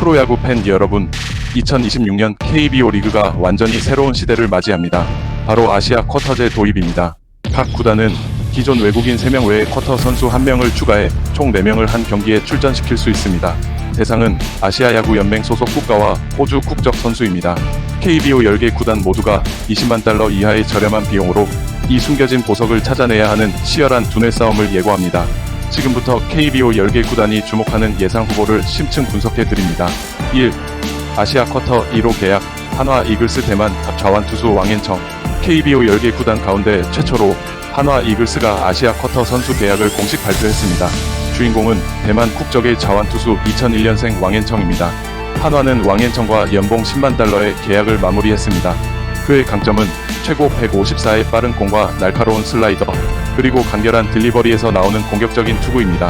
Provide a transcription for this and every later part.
프로야구 팬 여러분, 2026년 KBO 리그가 완전히 새로운 시대를 맞이합니다. 바로 아시아 쿼터제 도입입니다. 각 구단은 기존 외국인 3명 외에 쿼터 선수 1명을 추가해 총 4명을 한 경기에 출전시킬 수 있습니다. 대상은 아시아 야구 연맹 소속 국가와 호주 국적 선수입니다. KBO 10개 구단 모두가 20만 달러 이하의 저렴한 비용으로 이 숨겨진 보석을 찾아내야 하는 치열한 두뇌 싸움을 예고합니다. 지금부터 KBO 10개 구단이 주목하는 예상 후보를 심층 분석해 드립니다. 1. 아시아 쿼터 1호 계약 한화 이글스 대만 좌완 투수 왕앤청. KBO 10개 구단 가운데 최초로 한화 이글스가 아시아 쿼터 선수 계약을 공식 발표했습니다. 주인공은 대만 국적의 좌완 투수 2001년생 왕앤청입니다. 한화는 왕앤청과 연봉 10만 달러의 계약을 마무리했습니다. 그의 강점은 최고 154의 빠른 공과 날카로운 슬라이더, 그리고 간결한 딜리버리에서 나오는 공격적인 투구입니다.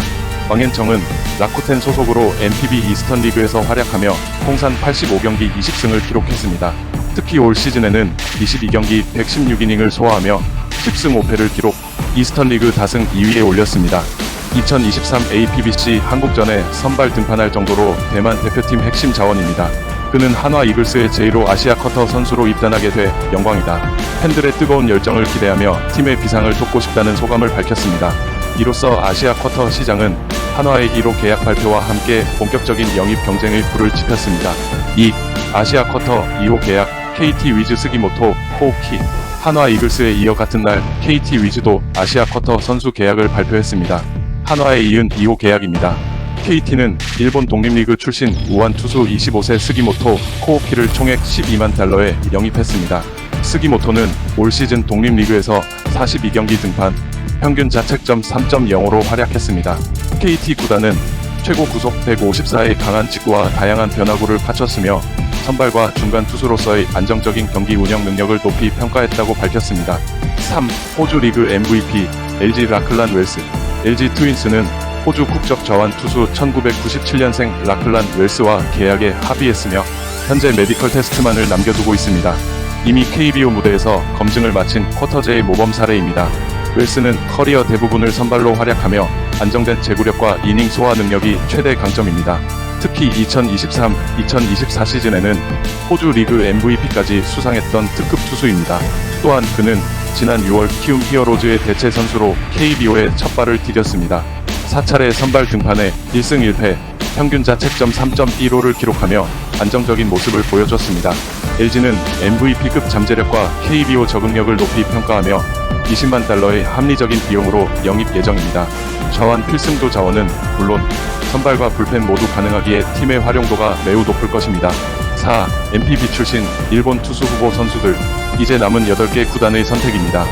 왕앤청은 라쿠텐 소속으로 NPB 이스턴 리그에서 활약하며 통산 85경기 20승을 기록했습니다. 특히 올 시즌에는 22경기 116이닝을 소화하며 10승 5패를 기록, 이스턴 리그 다승 2위에 올렸습니다. 2023 APBC 한국전에 선발 등판할 정도로 대만 대표팀 핵심 자원입니다. 그는 한화 이글스의 제1호 아시아 쿼터 선수로 입단하게 돼 영광이다. 팬들의 뜨거운 열정을 기대하며 팀의 비상을 돕고 싶다는 소감을 밝혔습니다. 이로써 아시아 쿼터 시장은 한화의 1호 계약 발표와 함께 본격적인 영입 경쟁의 불을 지폈습니다. 2. 아시아 쿼터 2호 계약 KT 위즈 스기모토 코우키. 한화 이글스에 이어 같은 날 KT 위즈도 아시아 쿼터 선수 계약을 발표했습니다. 한화에 이은 2호 계약입니다. KT는 일본 독립리그 출신 우완 투수 25세 스기모토 코오키를 총액 12만 달러에 영입했습니다. 스기모토는 올 시즌 독립리그에서 42경기 등판, 평균 자책점 3.05로 활약했습니다. KT 구단은 최고 구속 154의 강한 직구와 다양한 변화구를 갖췄으며 선발과 중간 투수로서의 안정적인 경기 운영 능력을 높이 평가했다고 밝혔습니다. 3. 호주 리그 MVP LG 라클란 웰스. LG 트윈스는 호주 국적 좌완 투수 1997년생 라클란 웰스와 계약에 합의했으며 현재 메디컬 테스트만을 남겨두고 있습니다. 이미 KBO 무대에서 검증을 마친 쿼터제의 모범 사례입니다. 웰스는 커리어 대부분을 선발로 활약하며 안정된 제구력과 이닝 소화 능력이 최대 강점입니다. 특히 2023-2024 시즌에는 호주 리그 MVP까지 수상했던 특급 투수입니다. 또한 그는 지난 6월 키움 히어로즈의 대체 선수로 KBO에 첫 발을 디뎠습니다. 4차례 선발 등판에 1승 1패, 평균 자책점 3.15를 기록하며 안정적인 모습을 보여줬습니다. LG는 MVP급 잠재력과 KBO 적응력을 높이 평가하며 20만 달러의 합리적인 비용으로 영입 예정입니다. 좌완 필승조 자원은 물론 선발과 불펜 모두 가능하기에 팀의 활용도가 매우 높을 것입니다. 4. NPB 출신 일본 투수 후보 선수들. 이제 남은 8개 구단의 선택입니다.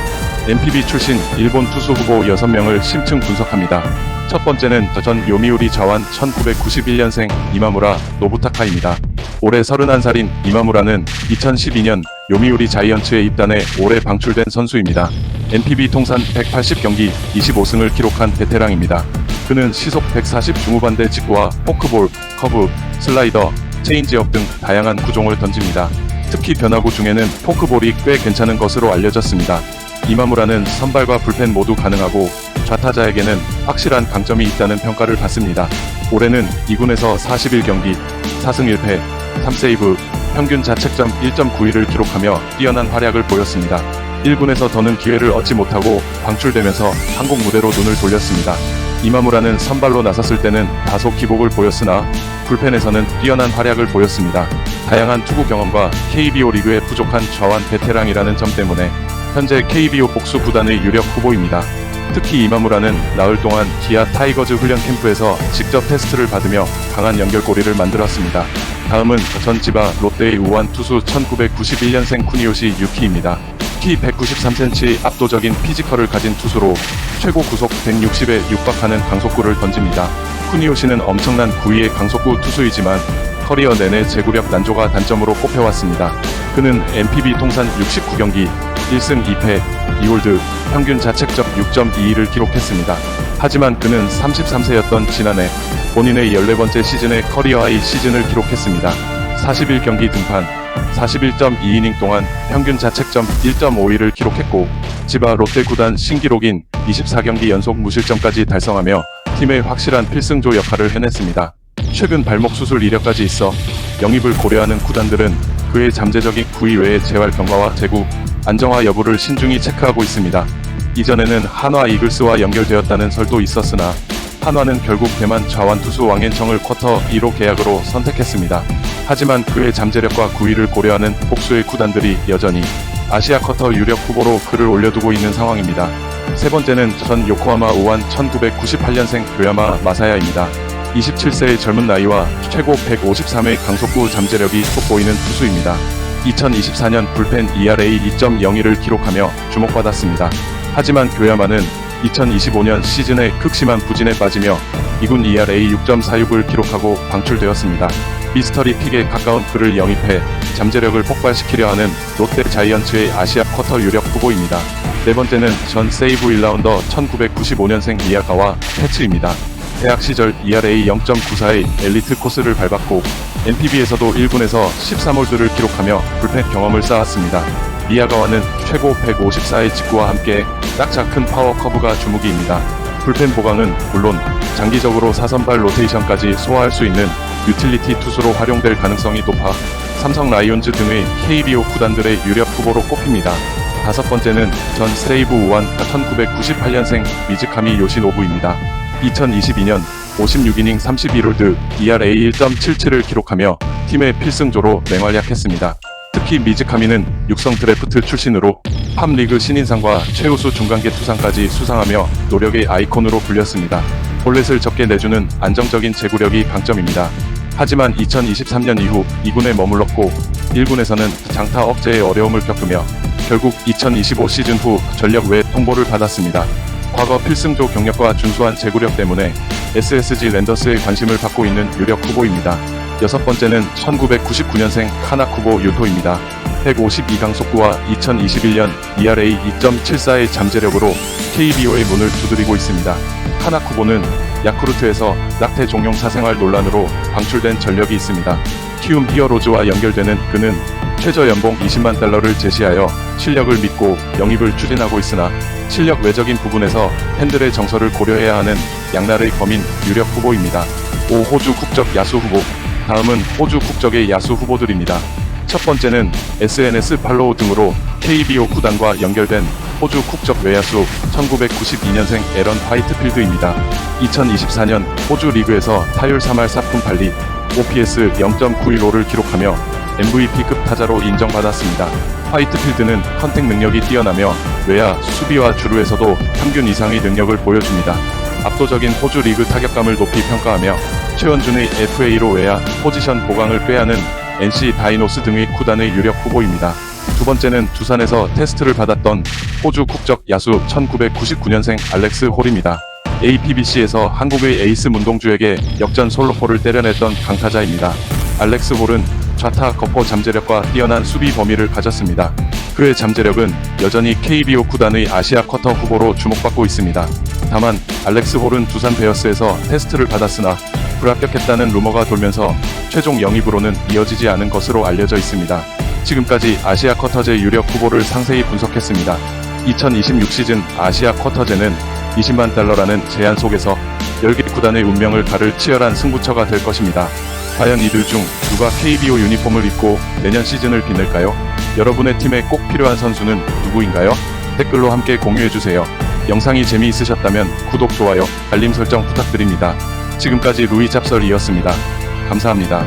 NPB 출신 일본 투수 후보 6명을 심층 분석합니다. 첫 번째는 전 요미우리 좌완 1991년생 이마무라 노부타카입니다. 올해 31살인 이마무라는 2012년 요미우리 자이언츠에 입단해 올해 방출된 선수입니다. NPB 통산 180경기 25승을 기록한 베테랑입니다. 그는 시속 140 중후반대 직구와 포크볼, 커브, 슬라이더, 체인지업 등 다양한 구종을 던집니다. 특히 변화구 중에는 포크볼이 꽤 괜찮은 것으로 알려졌습니다. 이마무라는 선발과 불펜 모두 가능하고 좌타자에게는 확실한 강점이 있다는 평가를 받습니다. 올해는 2군에서 41경기, 4승 1패, 3세이브, 평균 자책점 1.91을 기록하며 뛰어난 활약을 보였습니다. 1군에서 더는 기회를 얻지 못하고 방출되면서 한국 무대로 눈을 돌렸습니다. 이마무라는 선발로 나섰을 때는 다소 기복을 보였으나 불펜에서는 뛰어난 활약을 보였습니다. 다양한 투구 경험과 KBO 리그에 부족한 좌완 베테랑이라는 점 때문에 현재 KBO 복수 구단의 유력 후보입니다. 특히 이마무라는 나흘 동안 기아 타이거즈 훈련 캠프에서 직접 테스트를 받으며 강한 연결고리를 만들었습니다. 다음은 전 지바 롯데의 우완 투수 1991년생 쿠니요시 유키입니다. 키 193cm의 압도적인 피지컬을 가진 투수로 최고 구속 160에 육박하는 강속구를 던집니다. 쿠니요시는 엄청난 구위의 강속구 투수이지만 커리어 내내 제구력 난조가 단점으로 꼽혀왔습니다. 그는 NPB 통산 69경기, 1승 2패, 2홀드, 평균 자책점 6.22를 기록했습이다. 하지만 그는 33세였던 지난해 본인의 14번째 시즌에 커리어 하이 시즌을 기록했습니다. 41경기 등판, 41.2이닝 동안 평균 자책점 1.51을 기록했고 지바 롯데 구단 신기록인 24경기 연속 무실점까지 달성하며 팀의 확실한 필승조 역할을 해냈습니다. 최근 발목 수술 이력까지 있어 영입을 고려하는 구단들은 그의 잠재적인 구위 외의 재활 경과와 재구 안정화 여부를 신중히 체크하고 있습니다. 이전에는 한화 이글스와 연결되었다는 설도 있었으나 한화는 결국 대만 좌완 투수 왕앤청을 쿼터 2로 계약으로 선택했습니다. 하지만 그의 잠재력과 구위를 고려하는 복수의 구단들이 여전히 아시아 쿼터 유력 후보로 그를 올려두고 있는 상황입니다. 세 번째는 전 요코하마 우완 1998년생 교야마 마사야입니다. 27세의 젊은 나이와 최고 153의 강속구 잠재력이 돋보이는 투수입니다. 2024년 불펜 ERA 2.02를 기록하며 주목받았습니다. 하지만 교야마는 2025년 시즌에 극심한 부진에 빠지며 2군 ERA 6.46을 기록하고 방출되었습니다. 미스터리 픽에 가까운 그를 영입해 잠재력을 폭발시키려 하는 롯데 자이언츠의 아시아 쿼터 유력 후보입니다. 네 번째는 전 세이브 1라운더 1995년생 미야가와 패츠입니다. 대학 시절 ERA 0.94의 엘리트 코스를 밟았고 NPB에서도 1군에서 13홀드를 기록하며 불펜 경험을 쌓았습니다. 미야가와는 최고 154의 직구와 함께 딱자 큰 파워 커브가 주무기입니다. 불펜 보강은 물론 장기적으로 4선발 로테이션까지 소화할 수 있는 유틸리티 투수로 활용될 가능성이 높아 삼성 라이온즈 등의 KBO 구단들의 유력 후보로 꼽힙니다. 다섯 번째는 전 세이브 우완 1998년생 미즈카미 요시노부입니다. 2022년 56이닝 31홀드 ERA 1.77을 기록하며 팀의 필승조로 맹활약했습니다. 특히 미즈카미는 육성 드래프트 출신으로 팜리그 신인상과 최우수 중간계 투상까지 수상하며 노력의 아이콘으로 불렸습니다. 볼넷을 적게 내주는 안정적인 제구력이 강점입니다. 하지만 2023년 이후 2군에 머물렀고 1군에서는 장타 억제의 어려움을 겪으며 결국 2025 시즌 후 전력 외 통보를 받았습니다. 과거 필승조 경력과 준수한 제구력 때문에 SSG 랜더스의 관심을 받고 있는 유력 후보입니다. 여섯 번째는 1999년생 카나쿠보 유토입니다. 152강속구와 2021년 ERA 2.74의 잠재력으로 KBO의 문을 두드리고 있습니다. 카나쿠보는 야쿠르트에서 낙태 종용 사생활 논란으로 방출된 전력이 있습니다. 키움 히어로즈와 연결되는 그는 최저 연봉 20만 달러를 제시하여 실력을 믿고 영입을 추진하고 있으나 실력 외적인 부분에서 팬들의 정서를 고려해야 하는 양날의 검인 유력 후보입니다. 5. 호주 국적 야수 후보. 다음은 호주 국적의 야수 후보들입니다. 첫 번째는 SNS 팔로우 등으로 KBO 구단과 연결된 호주 국적 외야수 1992년생 에런 화이트필드입니다. 2024년 호주 리그에서 타율 3할 4푼 8리, OPS 0.915를 기록하며 MVP급 타자로 인정받았습니다. 화이트필드는 컨택 능력이 뛰어나며 외야, 수비와 주루에서도 평균 이상의 능력을 보여줍니다. 압도적인 호주 리그 타격감을 높이 평가하며 최원준의 FA로 외야 포지션 보강을 꾀하는 NC 다이노스 등의 구단의 유력 후보입니다. 두 번째는 두산에서 테스트를 받았던 호주 국적 야수 1999년생 알렉스 홀입니다. APBC에서 한국의 에이스 문동주에게 역전 솔로포를 때려냈던 강타자입니다. 알렉스 홀은 좌타 거포 잠재력과 뛰어난 수비 범위를 가졌습니다. 그의 잠재력은 여전히 KBO 구단의 아시아 쿼터 후보로 주목받고 있습니다. 다만 알렉스 홀은 두산 베어스에서 테스트를 받았으나 불합격했다는 루머가 돌면서 최종 영입으로는 이어지지 않은 것으로 알려져 있습니다. 지금까지 아시아 쿼터제 유력 후보를 상세히 분석했습니다. 2026 시즌 아시아 쿼터제는 20만 달러라는 제한 속에서 10개 구단의 운명을 가를 치열한 승부처가 될 것입니다. 과연 이들 중 누가 KBO 유니폼을 입고 내년 시즌을 빛낼까요? 여러분의 팀에 꼭 필요한 선수는 누구인가요? 댓글로 함께 공유해주세요. 영상이 재미있으셨다면 구독, 좋아요, 알림 설정 부탁드립니다. 지금까지 루이 잡설이었습니다. 감사합니다.